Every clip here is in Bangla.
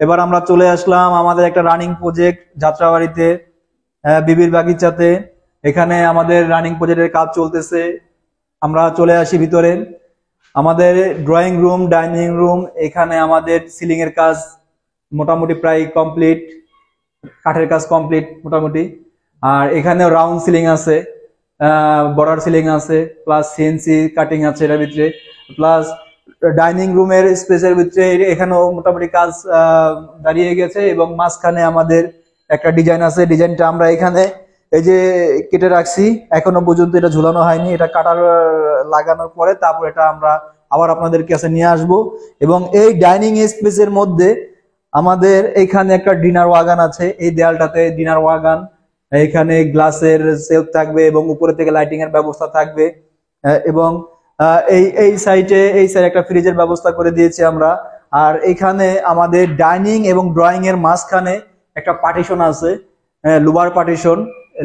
এবার আমরা চলে আসলাম আমাদের একটা রানিং প্রজেক্ট যাত্রাবাড়িতে, বিবির বাগিচাতে। এখানে আমাদের রানিং প্রজেক্টের কাজ চলতেছে। আমরা চলে আসি ভিতরে। আমাদের ড্রয়িং রুম, ডাইনিং রুম, এখানে আমাদের সিলিং এর কাজ মোটামুটি প্রায় কমপ্লিট, কাঠের কাজ কমপ্লিট মোটামুটি। আর এখানে রাউন্ড সিলিং আছে, বর্ডার সিলিং আছে, প্লাস সিএনসি কাটিং আছে এটার ভিতরে, প্লাস ডাইনিং রুমের স্পেসের ভিতরে এখানেও মোটামুটি কাজ দাঁড়িয়ে গেছে। এবং মাঝখানে আমাদের একটা ডিজাইন আছে, ডিজাইনটা আমরা এখানে এই যে কেটে রাখছি, এখনো পর্যন্ত এটা ঝুলানো হয়নি। এটা কাটার লাগানোর পরে তারপর এটা আমরা আবার আপনাদের কাছে নিয়ে আসব। এবং এই ডাইনিং স্পেসের মধ্যে আমাদের এখানে একটা ডিনার ওয়াগান আছে, এই দেয়ালটাতে ডিনার ওয়াগান, এখানে গ্লাসের সেলফ থাকবে এবং উপরে থেকে লাইটিং এর ব্যবস্থা থাকবে। এবং এই সাইডে একটা ফ্রিজের ব্যবস্থা করে দিয়েছি আমরা। আর এখানে আমাদের ডাইনিং এবং ড্রয়িং এর মাঝখানে একটা পার্টিশন আছে, লোভার পার্টিশন।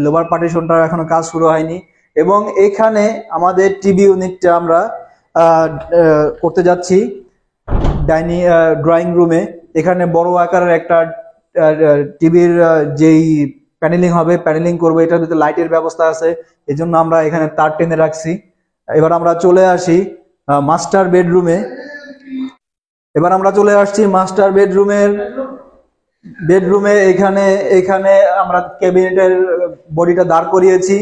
লোভার পার্টিশনটা এখনো কাজ শুরু হয়নি। এবং এখানে আমাদের টিভি ইউনিটটা আমরা করতে যাচ্ছি ড্রয়িং রুমে। এখানে বড় আকারের একটা টিভির যেই প্যানেলিং হবে, প্যানেলিং করবো, এটার ভিতরে লাইটের ব্যবস্থা আছে, এই জন্য আমরা এখানে তার টেনে রাখছি। এবার আমরা চলে আসি মাস্টার বেডরুমে। মাস্টার বেডরুমে এখানে আমরা ক্যাবিনেটের বডিটা দাঁড় করিয়েছি।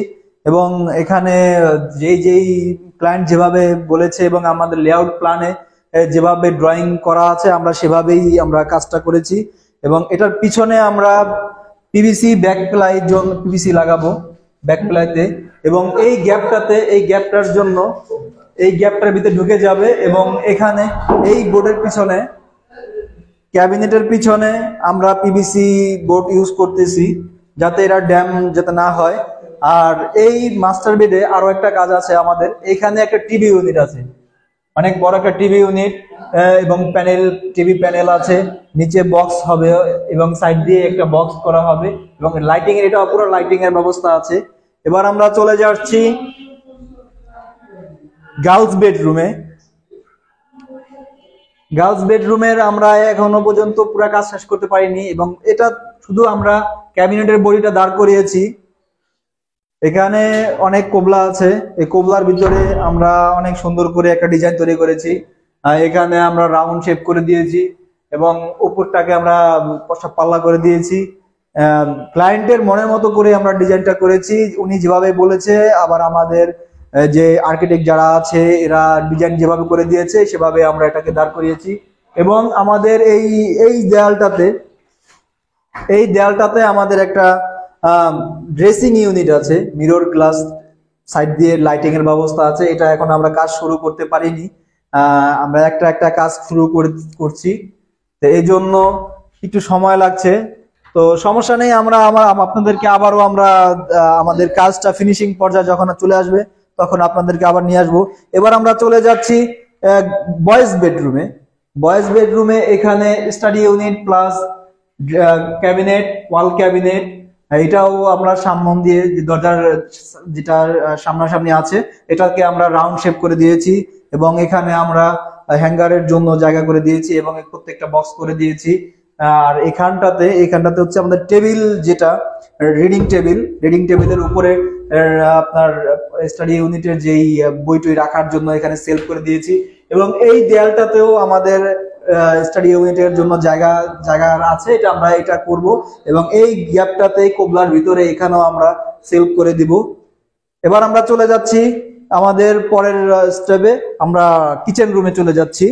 এবং এখানে যেই ক্লায়েন্ট যেভাবে বলেছে এবং আমাদের লেআউট প্ল্যানে যেভাবে ড্রয়িং করা আছে আমরা সেভাবেই আমরা কাজটা করেছি। এবং এটার পিছনে আমরা পিভিসি ব্যাকপ্লাইয়ের জন্য পিভিসি লাগাবো ব্যাকপ্লাইতে। এবং এই গ্যাপটার ভিতরে ঢুকে যাবে। এবং এখানে এই বোর্ডের পিছনে, ক্যাবিনেটের পিছনে আমরা পিভিসি বোর্ড ইউজ করতেছি যাতে এরা ড্যাম যাতে না হয়। আর এই মাস্টার বেডে আরো একটা কাজ আছে আমাদের, এখানে একটা টিভি ইউনিট আছে, অনেক বড় একটা টিভি ইউনিট, এবং টিভি প্যানেল আছে, নিচে বক্স হবে এবং সাইড দিয়ে একটা বক্স করা হবে। এবং লাইটিং এর, এটা পুরো লাইটিং এর ব্যবস্থা আছে। এবার আমরা চলে যাচ্ছি গার্লস বেডরুমের আমরা এখনো পর্যন্ত পুরো কাজ শেষ করতে পারিনি। এবং এটা শুধু আমরা ক্যাবিনেটের বডিটা দাঁড় করিয়েছি। এখানে অনেক কোবলা আছে, এই কোবলার ভিতরে আমরা অনেক সুন্দর করে একটা ডিজাইন তৈরি করেছি। এখানে আমরা রাউন্ড শেপ করে দিয়েছি এবং উপরটাকে আমরা পাল্লা করে দিয়েছি। ক্লায়েন্টের মনের মতো করে আমরা ডিজাইনটা করেছি, উনি যেভাবে বলেছে। আবার আমাদের যে আর্কিটেক্ট যারা আছে এরা ডিজাইন যেভাবে করে দিয়েছে সেভাবে আমরা এটাকে দাঁড় করিয়েছি। এবং আমাদের এই দেয়ালটাতে আমাদের একটা ড্রেসিং ইউনিট আছে, মিরর গ্লাস, সাইড দিয়ে লাইটিং এর ব্যবস্থা আছে। এটা এখন আমরা কাজ শুরু করতে পারিনি, আমরা একটা কাজ শুরু করছি, তো এই জন্য একটু সময় লাগছে। তো সমস্যা নেই, আমরা আপনাদেরকে আবারও আমরা আমাদের কাজটা ফিনিশিং পর্যায়ে যখন চলে আসবে তখন আপনাদেরকে আবার নিয়ে আসবো। এবার আমরা চলে যাচ্ছি বয়েজ বেডরুমে। এখানে স্টাডি ইউনিট প্লাস ক্যাবিনেট, ওয়াল ক্যাবিনেট, এটাও আমরা সামন দিয়ে দরজার যেটা সামনাসামনি আছে এটাকে আমরা রাউন্ড শেপ করে দিয়েছি। এবং এখানে আমরা হ্যাঙ্গারের জন্য জায়গা করে দিয়েছি এবং প্রত্যেকটা বক্স করে দিয়েছি। আর এখানটাতে হচ্ছে আমাদের টেবিল, যেটা রিডিং টেবিলের উপরে আপনার স্টাডি ইউনিটের যেই বইটই রাখার জন্য এখানে সেলফ করে দিয়েছি। এবং এই দেয়ালটাতেও আমাদের স্টাডি ইউনিটের জন্য জায়গা আছে, এটা আমরা এটা করব। এবং এই গ্যাপটাতে কোবলার ভিতরে এখানেও আমরা সেলফ করে দিব। এবার আমরা চলে যাচ্ছি আমাদের পরের স্টেপে, আমরা কিচেন রুমে চলে যাচ্ছি।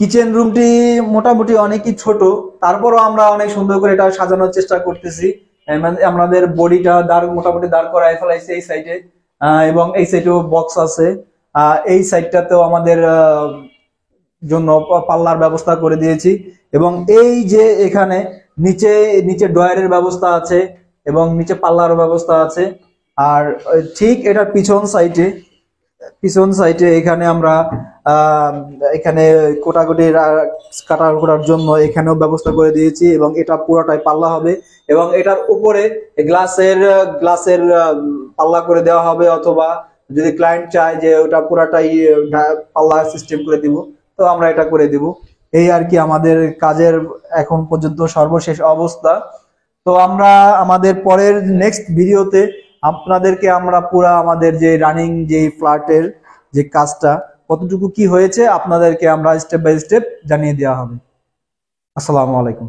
কিচেন রুমটি মোটামুটি অনেকই ছোট, তারপরও আমরা অনেক সুন্দর করে এটা সাজানোর চেষ্টা করতেছি। আমাদের বডিটা মোটামুটি দাঁড় করায় ফেলাইছে এই সাইডে, এবং এই সাইডেও বক্স আছে। এই সাইডটাতেও আমাদের জন্য পাল্লার ব্যবস্থা করে দিয়েছি। এবং এই যে এখানে নিচে ড্রয়ারের ব্যবস্থা আছে এবং নিচে পাল্লার ব্যবস্থা আছে। আর ঠিক এটা পিছন সাইডে এখানে আমরা এখানে কাটার জন্য এখানেও ব্যবস্থা করে দিয়েছি। এবং এটা পুরোটাই পাল্লা হবে এবং এটার উপরে গ্লাসের পাল্লা করে দেওয়া হবে, অথবা যদি ক্লায়েন্ট চায় যে ওটা পুরাটাই পাল্লা সিস্টেম করে দিব তো আমরা এটা করে দিব। এই আর কি আমাদের কাজের এখন পর্যন্ত সর্বশেষ অবস্থা। তো আমরা আমাদের পরের নেক্সট ভিডিওতে আপনাদেরকে আমরা পুরা আমাদের যে রানিং যে ফ্ল্যাটের যে কাজটা কতটুকু কি হয়েছে আপনাদেরকে আমরা স্টেপ বাই স্টেপ জানিয়ে দেওয়া হবে। আসসালামু আলাইকুম।